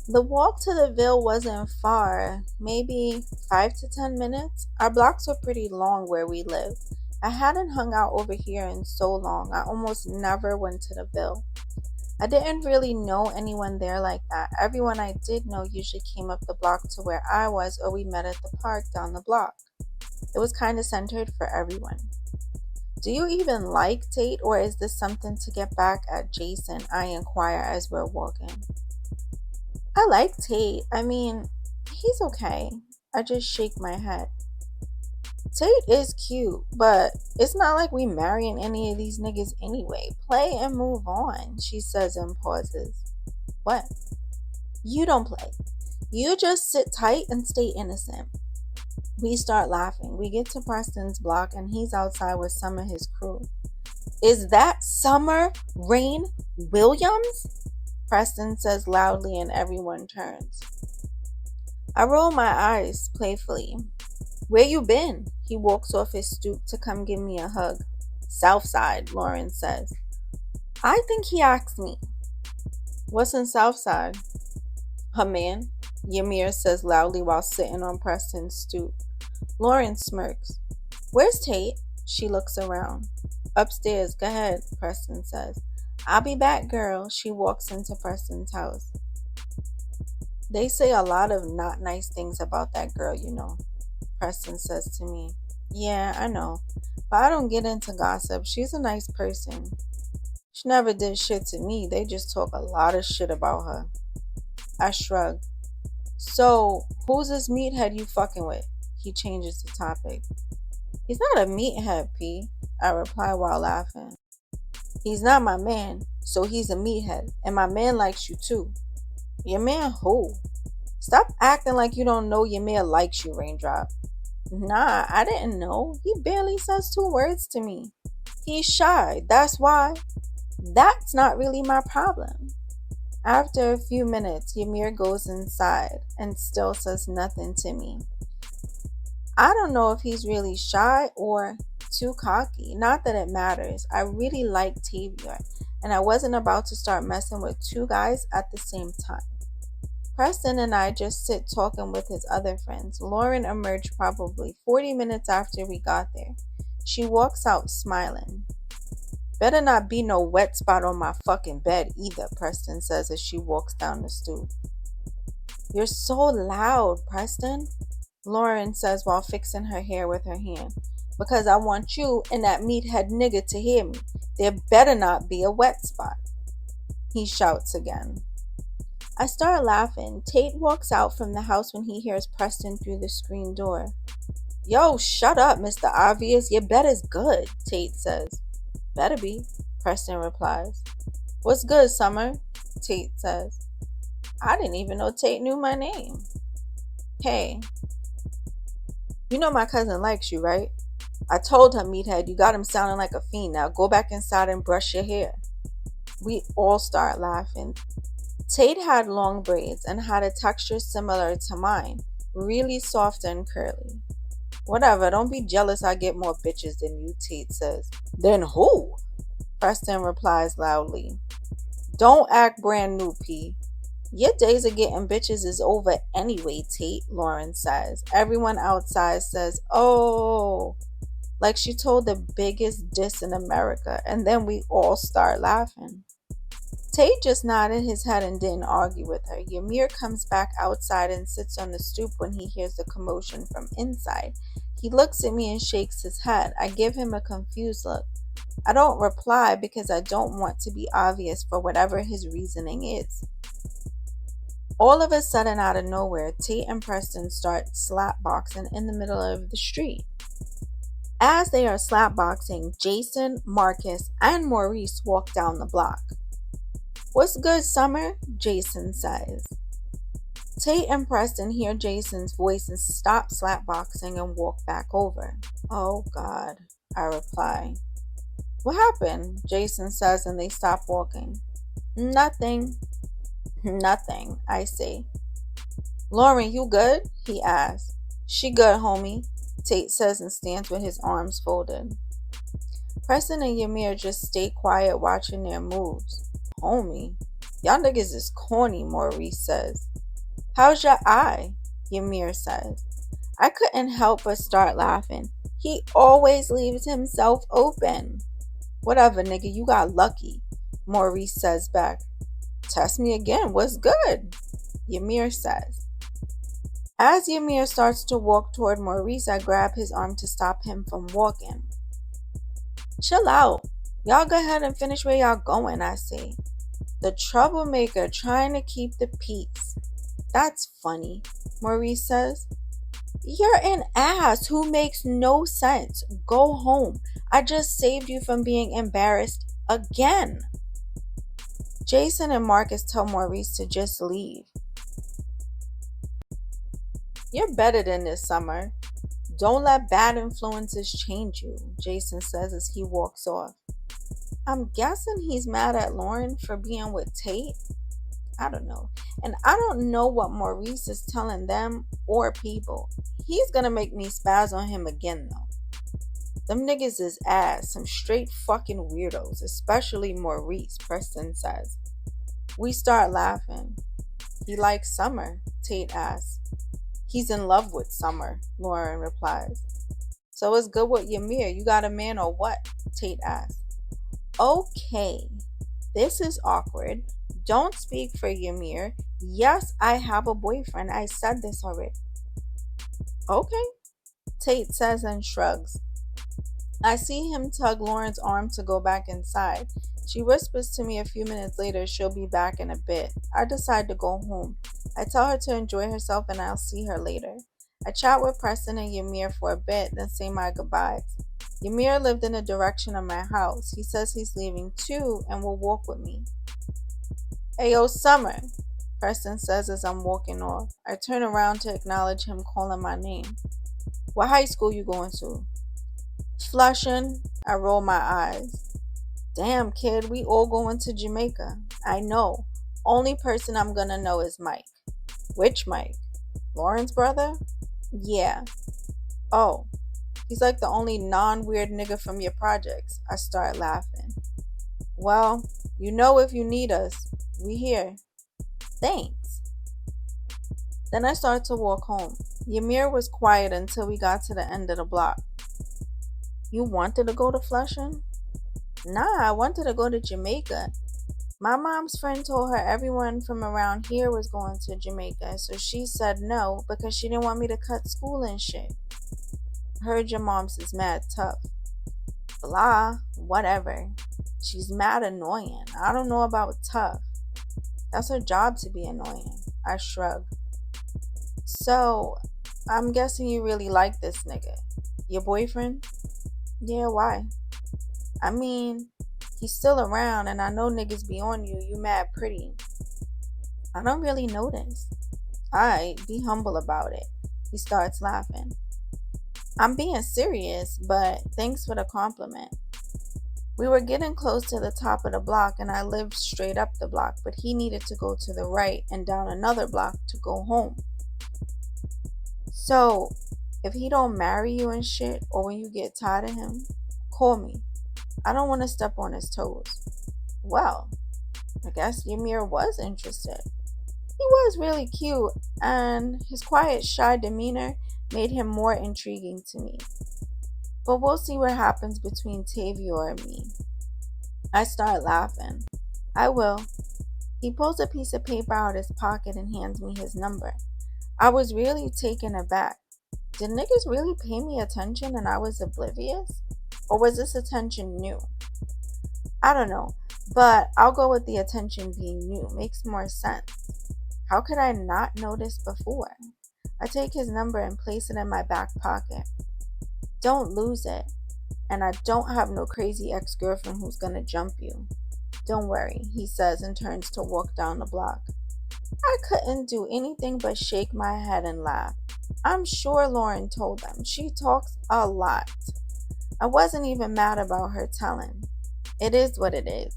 The walk to the Ville wasn't far, maybe 5 to 10 minutes. Our blocks were pretty long where we live. I hadn't hung out over here in so long. I almost never went to the Ville. I didn't really know anyone there like that. Everyone I did know usually came up the block to where I was, or we met at the park down the block. It was kind of centered for everyone. Do you even like Tate, or is this something to get back at Jason? I inquire as we're walking. I like Tate. I mean, he's okay. I just shake my head. Tate is cute, but it's not like we marrying any of these niggas anyway. Play and move on, she says and pauses. What? You don't play. You just sit tight and stay innocent. We start laughing. We get to Preston's block and he's outside with some of his crew. Is that Summer Rayne Williams? Preston says loudly and everyone turns. I roll my eyes playfully. Where you been? He walks off his stoop to come give me a hug. Southside, Lauren says. I think he asked me. What's in Southside? A man, Yamir says loudly while sitting on Preston's stoop. Lauren smirks. Where's Tate? She looks around. Upstairs, go ahead, Preston says. I'll be back, girl. She walks into Preston's house. They say a lot of not nice things about that girl, Preston says to me. Yeah, I know. But I don't get into gossip. She's a nice person. She never did shit to me. They just talk a lot of shit about her. I shrug. So, who's this meathead you fucking with? He changes the topic. He's not a meathead, P. I reply while laughing. He's not my man, so he's a meathead. And my man likes you too. Your man who? Stop acting like you don't know your man likes you, Raindrop. Nah, I didn't know. He barely says 2 words to me. He's shy, that's why. That's not really my problem. After a few minutes, Yamir goes inside and still says nothing to me. I don't know if he's really shy or too cocky. Not that it matters. I really like Tavia, and I wasn't about to start messing with 2 guys at the same time. Preston and I just sit talking with his other friends. Lauren emerged probably 40 minutes after we got there. She walks out smiling. Better not be no wet spot on my fucking bed either, Preston says as she walks down the stoop. You're so loud, Preston, Lauren says while fixing her hair with her hand. Because I want you and that meathead nigga to hear me. There better not be a wet spot. He shouts again. I start laughing. Tate walks out from the house when he hears Preston through the screen door. Yo, shut up, Mr. Obvious. Your bet is good, Tate says. Better be, Preston replies. What's good, Summer? Tate says. I didn't even know Tate knew my name. Hey, you know my cousin likes you, right? I told her, meathead, you got him sounding like a fiend. Now go back inside and brush your hair. We all start laughing. Tate had long braids and had a texture similar to mine, really soft and curly. Whatever, don't be jealous I get more bitches than you, Tate says. Then who? Preston replies loudly. Don't act brand new, P. Your days of getting bitches is over anyway, Tate, Lauren says. Everyone outside says, oh, like she told the biggest diss in America, and then we all start laughing. Tate just nodded his head and didn't argue with her. Yamir comes back outside and sits on the stoop when he hears the commotion from inside. He looks at me and shakes his head. I give him a confused look. I don't reply because I don't want to be obvious for whatever his reasoning is. All of a sudden, out of nowhere, Tate and Preston start slapboxing in the middle of the street. As they are slapboxing, Jason, Marcus, and Maurice walk down the block. What's good, Summer? Jason says. Tate and Preston hear Jason's voice and stop slapboxing and walk back over. Oh, God, I reply. What happened? Jason says, and they stop walking. Nothing. Nothing, I say. Lauren, you good? He asks. She good, homie, Tate says and stands with his arms folded. Preston and Yamir just stay quiet watching their moves. Homie. Y'all niggas is corny, Maurice says. How's your eye? Ymir says. I couldn't help but start laughing. He always leaves himself open. Whatever, nigga, you got lucky, Maurice says back. Test me again, what's good? Ymir says. As Ymir starts to walk toward Maurice, I grab his arm to stop him from walking. Chill out. Y'all go ahead and finish where y'all going, I say. The troublemaker trying to keep the peace. That's funny, Maurice says. You're an ass who makes no sense. Go home. I just saved you from being embarrassed again. Jason and Marcus tell Maurice to just leave. You're better than this, Summer. Don't let bad influences change you, Jason says as he walks off. I'm guessing he's mad at Lauren for being with Tate. I don't know. And I don't know what Maurice is telling them or people. He's gonna make me spaz on him again though. Them niggas is ass, some straight fucking weirdos, especially Maurice, Preston says. We start laughing. He likes Summer, Tate asks. He's in love with Summer, Lauren replies. So it's good with Yamir. You got a man or what? Tate asks. Okay, this is awkward. Don't speak for Yamir. Yes, I have a boyfriend. I said this already. Okay, Tate says and shrugs. I see him tug Lauren's arm to go back inside. She whispers to me a few minutes later she'll be back in a bit. I decide to go home. I tell her to enjoy herself and I'll see her later. I chat with Preston and Ymir for a bit, then say my goodbyes. Ymir lived in the direction of my house. He says he's leaving too and will walk with me. Hey, yo, Summer, Preston says as I'm walking off. I turn around to acknowledge him calling my name. What high school you going to? Flushing. I roll my eyes. Damn, kid, we all going to Jamaica. I know. Only person I'm gonna know is Mike. Which Mike? Lauren's brother? Yeah. Oh, he's like the only non-weird nigga from your projects. I start laughing. Well, you know if you need us, we here. Thanks. Then I start to walk home. Ymir was quiet until we got to the end of the block. You wanted to go to Flushing? Nah, I wanted to go to Jamaica. My mom's friend told her everyone from around here was going to Jamaica, so she said no because she didn't want me to cut school and shit. Heard your mom's is mad tough. Blah, whatever. She's mad annoying. I don't know about tough. That's her job to be annoying. I shrug. So, I'm guessing you really like this nigga. Your boyfriend? Yeah, why? I mean, he's still around and I know niggas be on you. You mad pretty. I don't really notice. Alright, be humble about it. He starts laughing. I'm being serious, but thanks for the compliment. We were getting close to the top of the block and I lived straight up the block, but he needed to go to the right and down another block to go home. So, if he don't marry you and shit, or when you get tired of him, call me. I don't want to step on his toes. Well, I guess Ymir was interested. He was really cute, and his quiet, shy demeanor made him more intriguing to me. But we'll see what happens between Tavio and me. I start laughing. I will. He pulls a piece of paper out of his pocket and hands me his number. I was really taken aback. Did niggas really pay me attention and I was oblivious? Or was this attention new? I don't know, but I'll go with the attention being new. Makes more sense. How could I not notice before? I take his number and place it in my back pocket. Don't lose it. And I don't have no crazy ex-girlfriend who's gonna jump you. Don't worry, he says and turns to walk down the block. I couldn't do anything but shake my head and laugh. I'm sure Lauren told them. She talks a lot. I wasn't even mad about her telling. It is what it is.